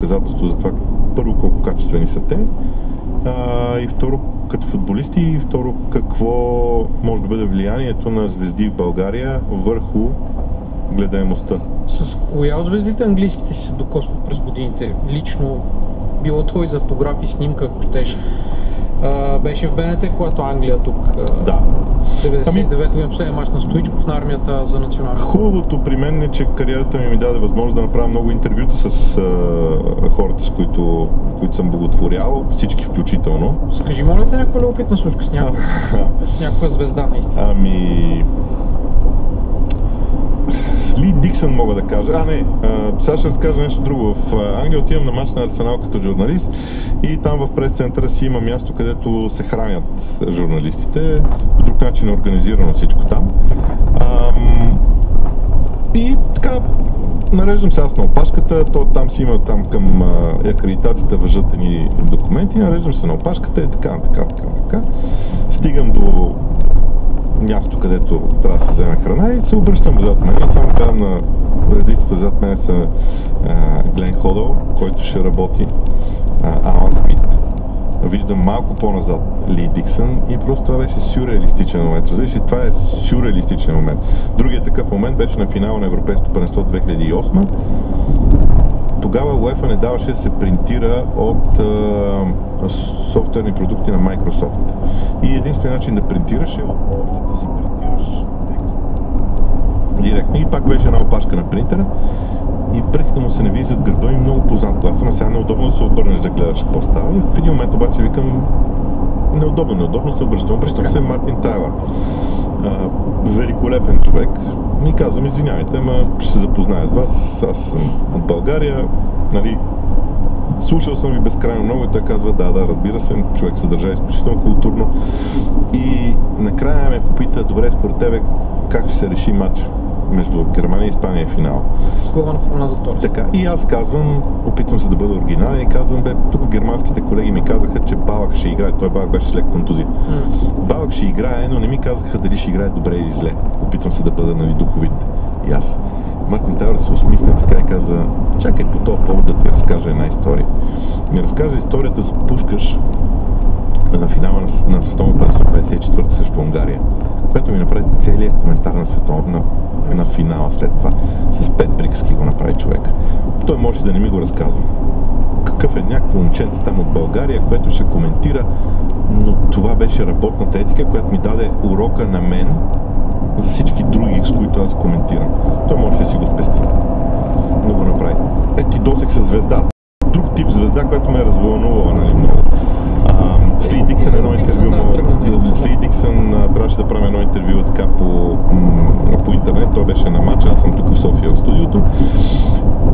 доказателство за това, първо колко качествени са те, и второ като футболисти, и второ какво може да бъде влиянието на звезди в България върху гледаемостта. С коя от звездите английските си се докосват през годините? Лично било твой за автограф и снимка, ако щеш. Беше в БНТ, когато Англия тук. Да. 99-то имам последния мач на Стоичков на армията за националната. Хубавото при мен е, че кариерата ми даде възможност да направя много интервюта с хората, с които съм благотворял, всички включително. Скажи, моля те някаква любопитна случка с някаква звезда наистина? Ли Диксън мога да кажа. Сега ще разкажа нещо друго. В Англия отивам на мач на Арсенал като журналист и там в прес-центъра си има място, където се хранят журналистите. По друг начин е организирано всичко там. И така, нареждам се аз на опашката, там си има към акредитацията въжат ни документи, нареждам се на опашката и така. Стигам до място, където трябва да се вземе храна и се обръщам зад мен. И само гледам на редицата зад мен са Глен Ходъл, който ще работи, Алан Смит. Виждам малко по-назад Ли Диксън и просто това беше сюрреалистичен момент. Разбираш ли, това е сюрреалистичен момент. Другият такъв момент беше на финала на Европейското първенство 2008. Тогава UEFA не даваше да се принтира от софтуерни продукти на Microsoft. И единствен начин да принтираш е да си принтираш директно. И пак беше една опашка на принтера и пръстите му се не виждат гърба и много познато. Аз съм сега неудобно да се обърнеш да гледаш какво става. И в един момент обаче викам неудобно се обръщам се Мартин Тайлър. Великолепен човек. Ми казвам, извинявайте, ще се запозная с вас. Аз съм от България, нали, слушал съм ви безкрайно много и той казва, да, разбира се, човек се държа изключително културно. И накрая ме попита, добре, според тебе, как ще се реши матч между Германия и Испания в финал. Така, и аз казвам, опитвам се да бъда оригинален и казвам, тук германските колеги ми казаха, че Балак ще играе, той Балак беше с лек контузия. Балак ще играе, но не ми казаха дали ще играе добре или зле. Опитвам се да бъда, нали, духовит. И аз. Мартин Тайлър се усмихна така и каза, чакай по този повод да ти разкажа една история. Ми разказа историята за Пушкаш на финала на Световно първенство 54 срещу Унгария, което ми направи целият коментар на финала след това. С 5 приказки го направи човек. Той може да не ми го разказва. Какъв е някакво момченце там от България, което ще коментира, но това беше работната етика, която ми даде урока на мен за всички други, с които аз коментирам. Той може да си го спести. Но го направи. Ти досег със звезда. Друг тип звезда, която ме е развълнувала, нали, много. С Ли Диксън едно интервю, с Ли Диксън трябваше да правим едно интервю така по интернет, той беше на матча, аз съм тук в София в студиото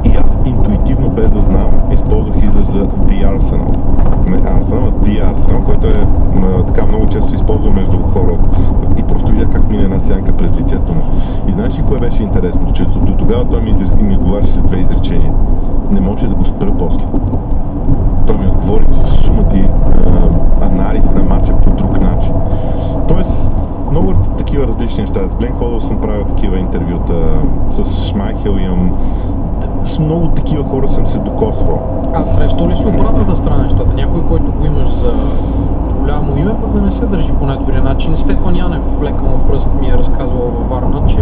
и аз интуитивно, без да знам, използвах израза The Arsenal. Не Arsenal, а The Arsenal, който е така много често се използва между хора и просто видя как мине една сянка през лицето му. И знаеш ли кое беше интересно? Че до тогава той ми говореше след две изречения. Не може да го спра после. Той ми отговори с сумати анализ на матча по друг начин. Тоест, много такива различни неща. С Глен Ходъл съм правил такива интервюта, с Шмайхел имам. С много такива хора съм се докосвал. Срещу ли си обратната страна нещата? Някой, който го имаш за голямо име, пък да не се държи по най-добрия начин. Стефан Янев в лека му пръст ми е разказвал във Варна, че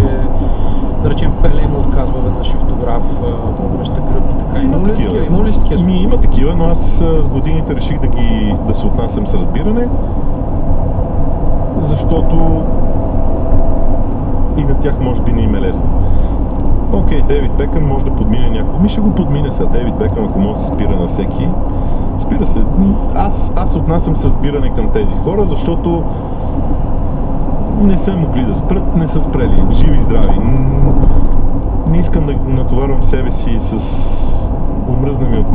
да речем Пеле му отказва веднъж автограф, връща гръб и така. Има ли такива? Има такива, но аз с годините реших да се отнасям с разбиране, защото и на тях може би не им е лесно. Окей, Дейвид Бекъм може да подмине някой. Ще го подмине сега Дейвид Бекъм, ако може да се спира на всеки. Спира се. Аз отнасям с разбиране към тези хора, защото не са могли да спрат, не са спрели. Живи и здрави. Не искам да натоварвам себе си с... Омръзна ми от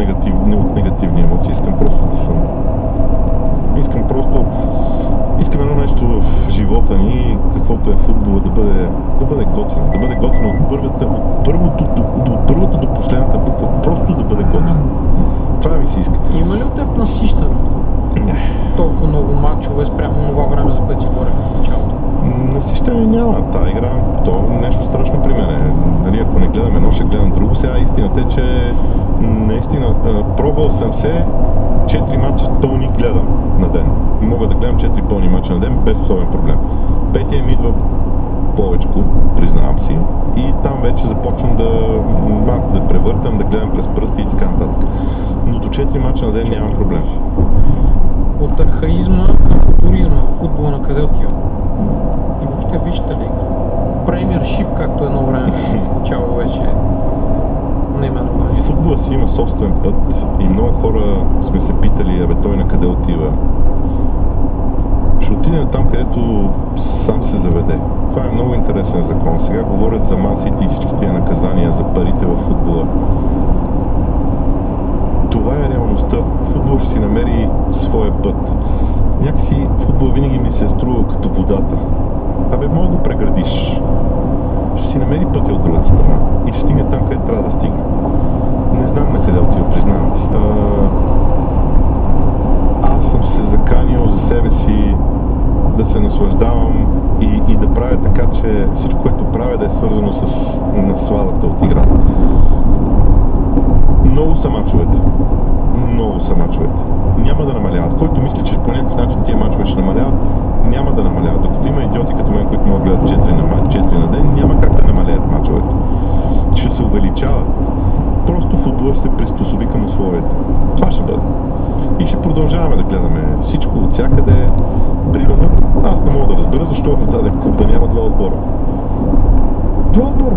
негативни емоции. Искам просто да съм... Искам едно нещо в живота ни, каквото е футбола, да бъде готино. Да бъде готино от първата до последната буква. Просто да бъде готино. Това ми се иска. Има ли от теб насищане? Толкова много мачове спрямо това време, за което си говорихме в началото? Насищане няма. Тая игра, то е нещо страшно при мен. Нали, ако не гледам едно, ще гледам друго. Сега истината е, че наистина 4 мача пълни гледам на ден. Мога да гледам 4 пълни мача на ден без особен проблем. Петия ми идва повече, признавам си, и там вече започвам да малко да превъртам, да гледам през пръсти и така нататък. Но до 4 мача на ден нямам проблем. От архаизма на футуризма, футбола на къде отива? И въобще вижте ли? Премиершип, както едно време звучало вече наименование. Футбола си има собствен път и много хора сме се питали, той на къде отива. Ще отидем там, където сам се заведе. Това е много интересен закон. Сега говорят за Man City и всички тия наказания за парите в футбола. Това е реалността. Футбол ще си намери своя път. Някакси футбол винаги ми се е струвал като водата. Мога да го преградиш. Ще си намери пътя от другата страна и ще стигне там, къде трябва да стигне. Не знам на къде отива, признавам си. Аз съм се заканил за себе си да се наслаждавам и да правя така, че всичко, което правя, да е свързано с насладата от играта. Много са мачовете. Много са мачовете. Няма да намаляват. Който мисли, че по някакъв начин тия мачове ще намаляват, няма да намаляват. Докато има идиоти като мен, които могат да гледат 4 на ден, няма как да намаляват мачовете. Ще се увеличават. Просто футбол ще се приспособи към условията. Това ще бъде. И ще продължаваме да гледаме всичко от всякъде. Примерно, аз не мога да разбера защо в даден клуб да няма 2 отбора. 2 отбора!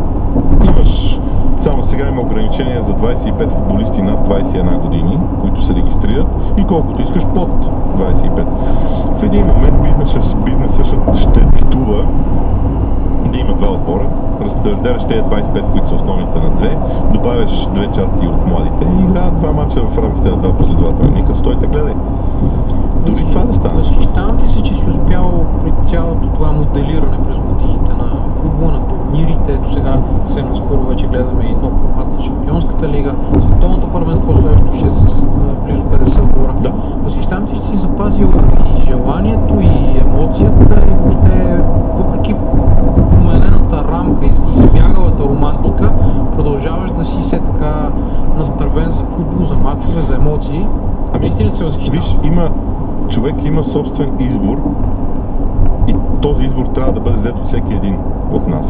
Имаш, само сега има ограничения за 25 футболисти над 21 години, които се регистрират, и колкото искаш под 25. В един момент бизнесът ще диктува да има 2 отбора, разделяш тези 25, които са основните на 2, добавяш 2 части от младите и играят 2 мача в рамките на 2 последователни. Нека стойте, гледай. Дори това да стане. Възхищавам ти се, че си успял при цялото това моделиране през годините на футбола, на турнирите. Ето сега наскоро вече гледаме и нов формат на Шампионската лига. Световното първенство следващото ще с близо 50 отбора. Да. Възхищавам ти, че си запазил и желанието, и емоцията, и въобще въпреки променената рамка и избягалата романтика, продължаваш да си все така настървен за футбол, за мачове, за емоции. Наистина се възхищавам. Виж, човек има собствен избор и този избор трябва да бъде взет от всеки един от нас.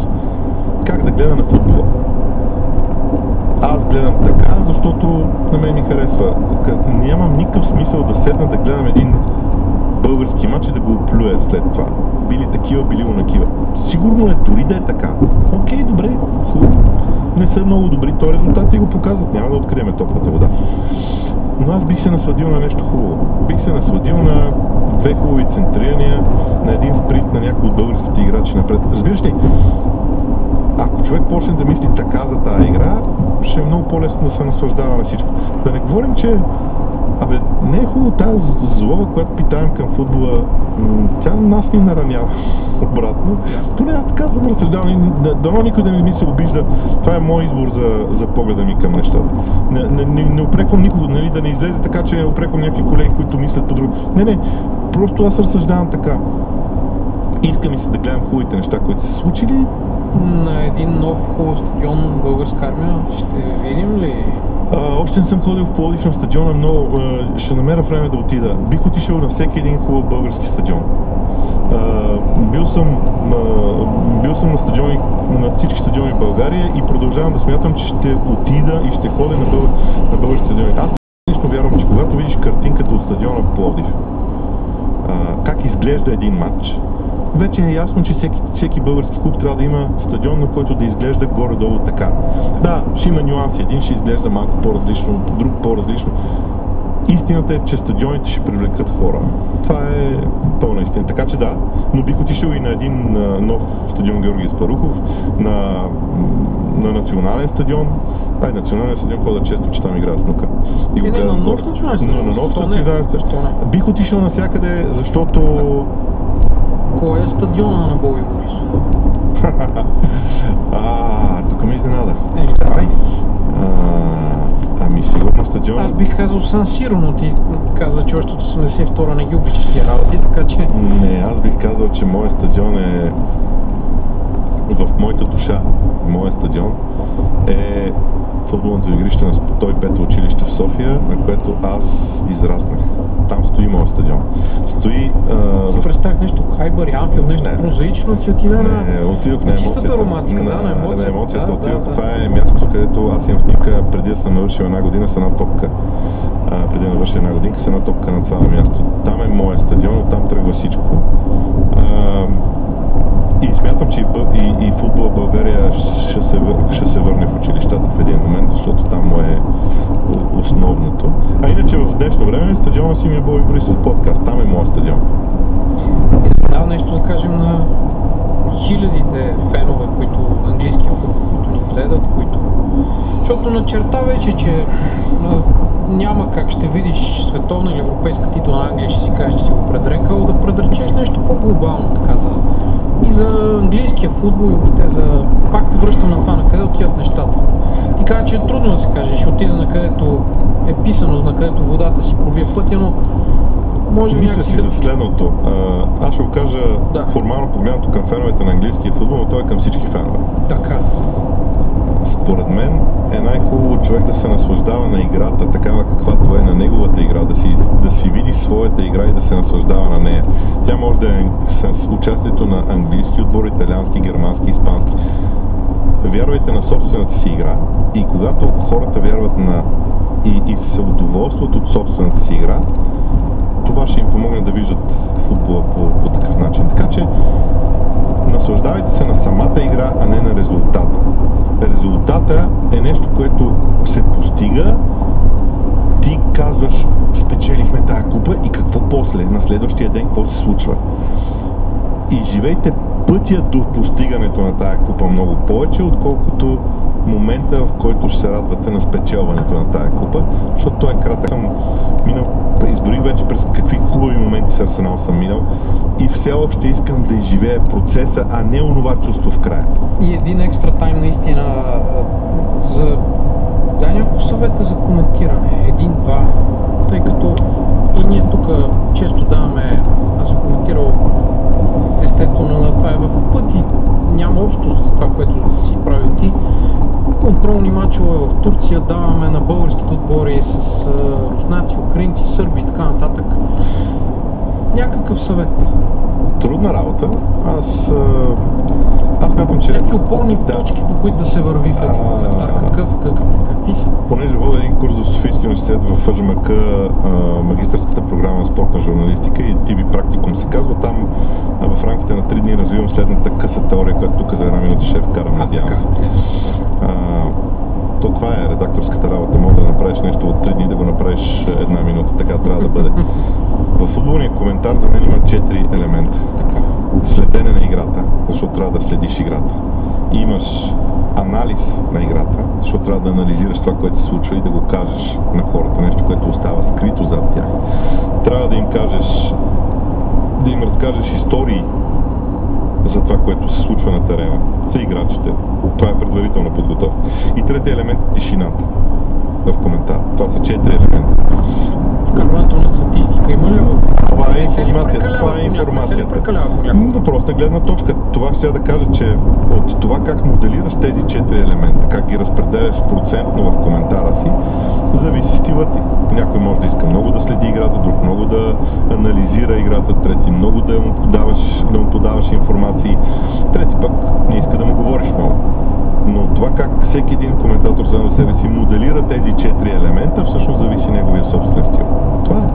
Как да гледа на футбола? Аз гледам така, защото на мен ми харесва. Нямам никакъв смисъл да седна да гледам един български мач и да го оплюя след това. Били такива, били онакива. Сигурно е, дори да е така. Окей, добре, хубаво. Не са много добри, то резултати го показват. Няма да открием топлата вода. Но аз бих се насладил на нещо хубаво. Бих се насладил на 2 хубави центрирания, на един спринт на някой от българските играчи напред. Разбираш ли? Ако човек почне да мисли така за тази игра, ще е много по-лесно да се наслаждава на всичко. Да не говорим, че не е хубаво тази злоба, която питаем към футбола, тя нас ни наранява обратно. Поне аз така съм разсъждавам, дано никой да не ми се обижда. Това е мой избор за погледа ми към нещата. Не упреквам никого, нали, да не излезе така, че не упреквам някакви колеги, които мислят по друг. Не, просто аз разсъждавам така. Искам и се да гледам хубавите неща, които се случили. На един нов хубав стадион Българска армия ще видим ли? Още не съм ходил в Пловдив на стадиона, но ще намеря време да отида. Бих отишъл на всеки един хубав български стадион. Бил съм на стадиони, на всички стадиони в България и продължавам да смятам, че ще отида и ще ходя на български стадиони. Аз лично вярвам, че когато видиш картинката от стадиона в Пловдив, как изглежда един матч, вече е ясно, че всеки български клуб трябва да има стадион, на който да изглежда горе-долу така. Да, ще има нюанси. Един ще изглежда малко по-различно, друг по-различно. Истината е, че стадионите ще привлекат хора. Това е пълна истина. Така че да, но бих отишъл и на един нов стадион Георги Спарухов, на национален стадион. Национален стадион хода често, че там играе снука. На нов национален стадион? Бих отишъл навсякъде, защото... Кой е стадиона на Боби Борисов? Тук ме изненада. Давай. Сигурно стадион... Аз бих казал Сан Сиро, но ти каза, че още от 82-а не ги обичаш тия работи, така че... Не, аз бих казал, че моят стадион е... В моята душа, моят стадион е футболното игрище на 105-то училище в София, на което където аз израснах. Там стои моят стадион. Стои... Си представих нещо Хайбър и Анфилд, нещо прозаично, си отида на... Не, отидох на емоцията. Чистата романтика, на емоцията. Отидох. Да. Това е мястото, където аз имам снимка преди да съм навършил една година с една топка. Преди да навърши една годинка с една топка на това място. Там е моят стадион, оттам тръгва всичко. И смятам, че и футбол в България ще се върне в училищата в един момент, защото там му е основното. А иначе в днешно време стадиона си ми е Бой Борисов подкаст. Там е моят стадион. Да, нещо да кажем на хилядите фенове, които английския футбол, които ни гледат, които... Защото начерта вече, че няма как ще видиш световна или европейска титла на Англия, ще си кажеш, че си го предрекал, да предречеш нещо по-глобално, така и за английския футбол, и въобще за... Пак връщам на това, на къде отиват нещата. Ти каза, че е трудно да се каже, ще отида на където е писано, на където водата си пробие пътя, но може би мисля си за следното. Аз ще го кажа формално погледнато към феновете на английския футбол, но той е към всички фенове. Така. Според мен е най-хубаво човек да се наслаждава на играта, такава каквато е на неговата игра, да си види своята игра и да се наслаждава на нея. Тя може да е с участието на английски отбор, италиански, германски, испански. Вярвайте на собствената си игра. И когато хората вярват и се удоволстват от собствената си игра, това ще им помогне да виждат футбола по такъв начин. Така че наслаждавайте се на самата игра, а не на резултата. Резултата е нещо, което се постига. Ти казваш, спечелихме тая купа и какво после? На следващия ден какво се случва? И живейте пътя до постигането на тая купа много повече, отколкото момента, в който ще се радвате на спечелването на тая купа, защото той е кратък. Съм минал, изборих вече през какви хубави моменти с Арсенал съм минал и все още искам да изживея процеса, а не онова чувство в края. И един екстра тайм наистина за... Дай няколко съвета за коментиране. Един-два. Тъй като и ние тук често даваме, аз съм коментирал естествено на това е в пъти. Няма общо с това, което си правил ти. Контролни мачове в Турция даваме на българските отбори с руснаци, украинци, сърби и така нататък. Някакъв съвет. Трудна работа. Аз смятам, че... Някакви опорни точки, по които да се върви в един коментар. Какви са? Понеже водя един курс в Софийския университет в ФЖМК, магистърската програма спортна журналистика и TV практикум се казва, там в рамките на 3 дни развивам следната къса теория, която тук за една минута ще вкарам, надявам се. То това е редакторската работа, може да направиш нещо от 3 дни, да го направиш една минута, така трябва да бъде. В футболния коментар за мен има 4 елемента. Следене на играта, защото трябва да следиш играта. Имаш анализ на играта, защото трябва да анализираш това, което се случва и да го кажеш на хората, нещо, което остава скрито зад тях. Трябва да им кажеш, да им разкажеш истории за това, което се случва на терена, за играчите. Това е предварителна подготовка. И третия елемент е тишината в коментар. Това са 4 елемента. Вкарването на статистика има ли? Това е информацията. Въпрос на гледна точка. Това ще да кажа, че от това как моделираш тези 4 елемента, как ги разпределяш процентно в коментара си, зависи стила ти. Някой може да иска много да следи играта, друг много да анализира играта, трети много да му подаваш информации, трети пък не иска да му говориш много. Но това как всеки един коментатор сам за себе си моделира тези 4 елемента, всъщност зависи неговия собствен стил. Това е.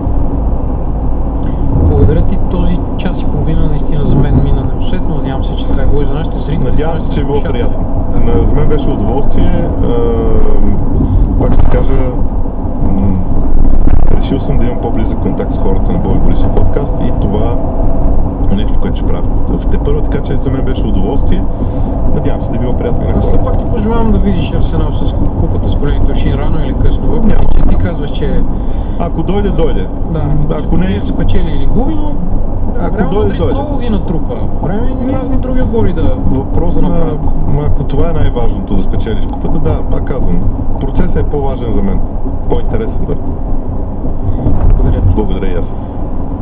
Благодаря ти, този час и половина наистина за мен мина неусетно. Надявам се, че така е за нашите зрители. Надявам се, че е било приятно. За мен беше удоволствие. Пак ще кажа, решил съм да имам по-близък контакт с хората на Бой Борисов подкаст и това е нещо, което ще правя в тепърва, така че за мен беше удоволствие. Надявам се да било приятно и на хората. Аз пак ти пожелавам да видиш Арсенал с купата с големите уши рано или късно. Въпреки че ти казваш, че... Ако дойде, дойде. Да, ако не се печели или губи, но ако дойде, дойде. Много ги натрупа. Време и разни други отбори да... Въпрос на... Ако това е най-важното да спечелиш купата, да, пак казвам. Процесът е по-важен за мен. По-интересен да. Благодаря ти. Благодаря и аз.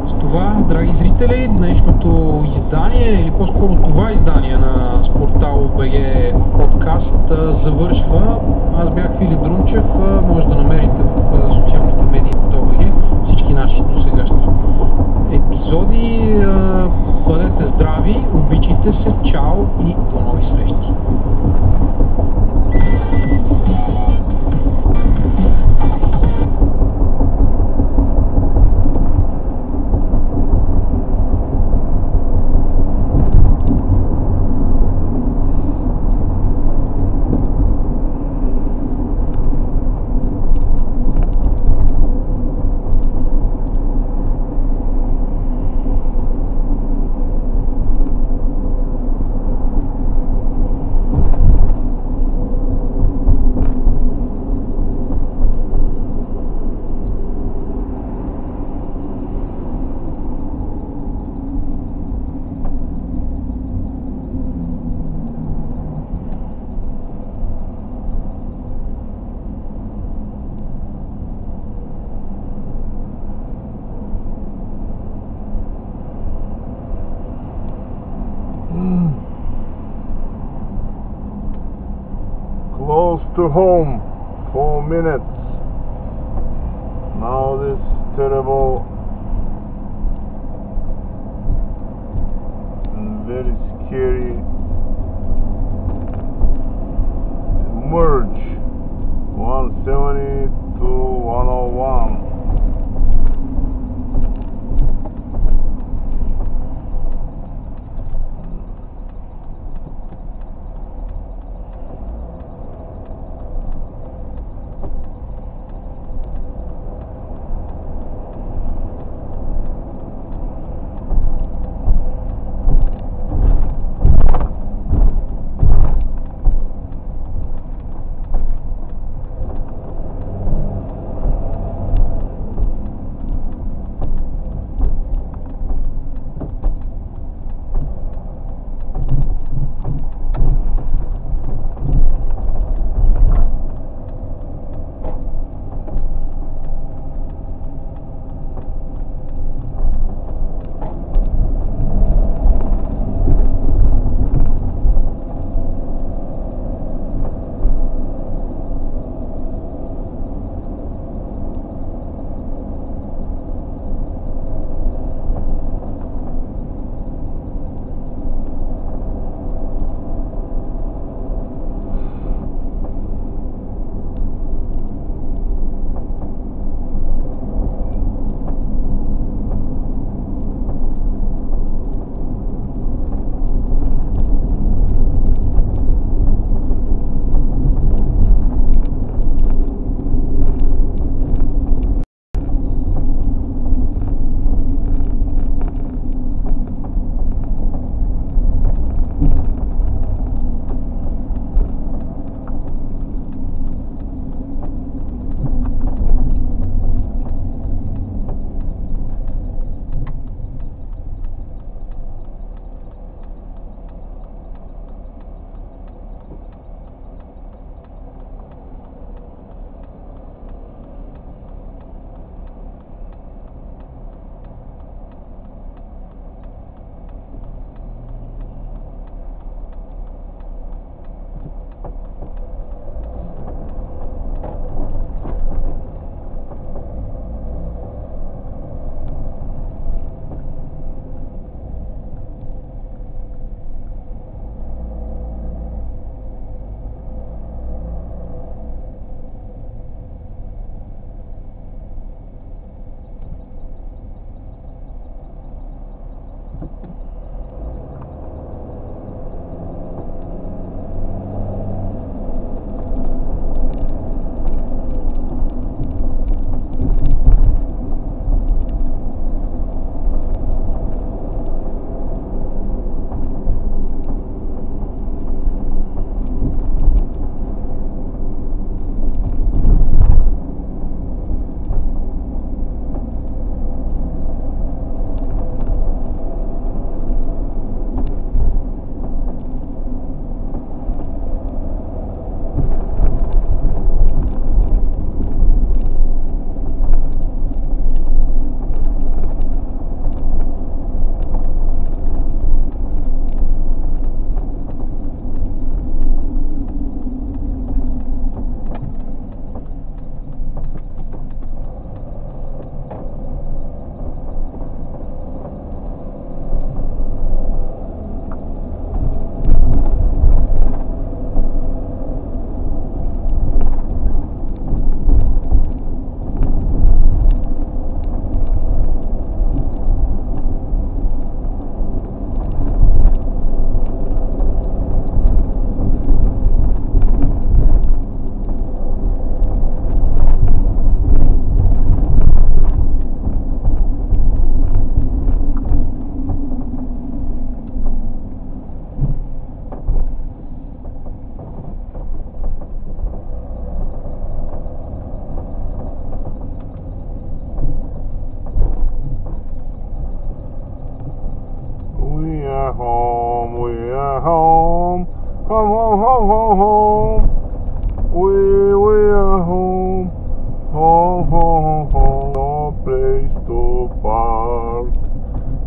С това, драги зрители, днешното издание, или по-скоро това издание на Спортал БГ подкаст завършва. Аз бях Филип Друмчев, може да намерите в социалните медии to home. 4 minutes. Now this terrible and very scary merge 170 to 101.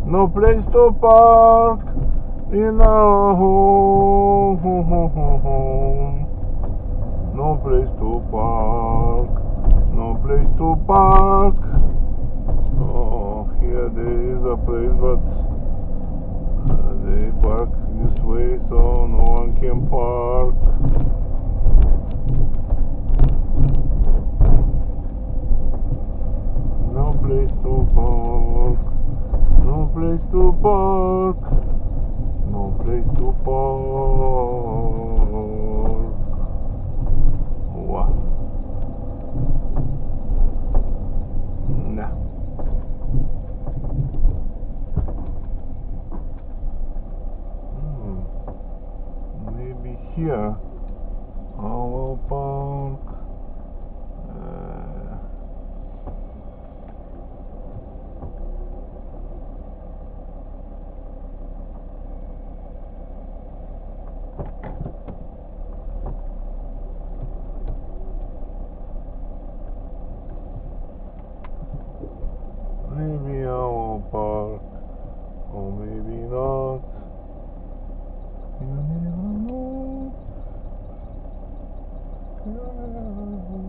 No place to park in our home. No park. No place to park. Oh, here there is a place, but they park this way, so no one can park. No place to park. No place to park. No place to park. Wow. Nah. Maybe here I will park. Maybe I will park, or maybe not. You never know. You never know.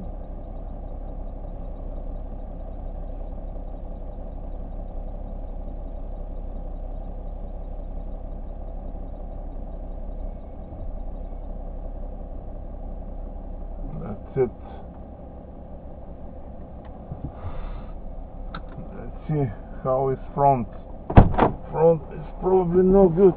That's it. Let's see how is front. Front is probably no good.